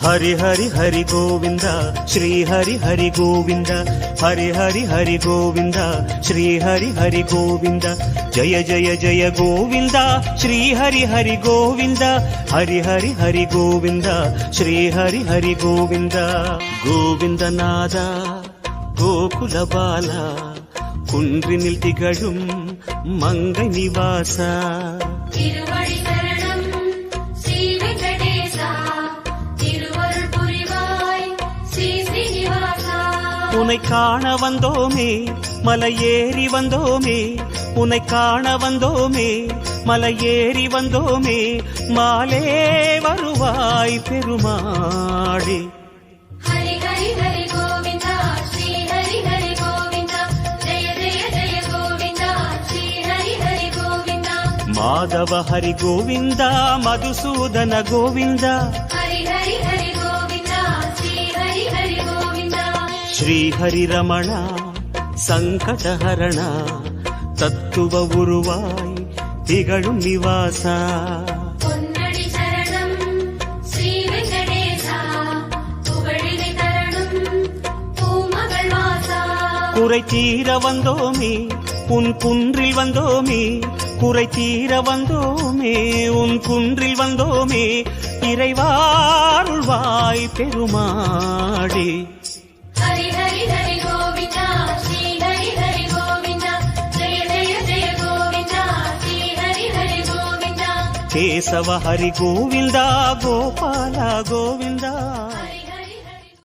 हरि हरि हरि गोविंद श्री हरि हरि गोविंद हरि हरि हरि गोविंद श्री हरि हरि गोविंद जय जय जय गोविंद श्री हरि हरि गोविंद हरि हरि हरि गोविंद श्री हरि हरि गोविंद गोविंद नाद गोकुल बाला कुंद्रिनिल तिगळुम मंगै निवास உன்னை காண வந்தோமே மலை ஏறி வந்தோமே உன்னை காண வந்தோமே மலை ஏறி வந்தோமே மாலே வருவாய் பெருமாளே ஹரி ஹரி ஹரி கோவிந்தா ஸ்ரீ ஹரி ஹரி கோவிந்தா ஜெய ஜெய ஜெய கோவிந்தா ஸ்ரீ ஹரி ஹரி கோவிந்தா மாதவ ஹரி கோவிந்தா மதுசூதன கோவிந்தா ஹரி ஹரி ஹரி கோவிந்தா ஸ்ரீ ஹரி ஹரி கோவிந்தா श्री हरि रमण संकटहरण तत्व उरुवाय तिगळुम निवास பொன்னடி சரணம் ஸ்ரீ வெங்கடேசா புகழினை தரணும் பூமகள் வாசா குறை தீர வந்தோமே உன் குன்றில் வந்தோமே குறை தீர வந்தோமே உன் குன்றில் வந்தோமே இறைவாருள்வாய் பெருமாளே ஹரி ஹரி ஹரி கோவிந்தா ஸ்ரீ ஹரி ஹரி கோவிந்தா ஜெய ஜெய ஜெய கோவிந்தா ஸ்ரீ ஹரி ஹரி கோவிந்தா கேசவ ஹரி கோவிந்தா கோபால கோவிந்தா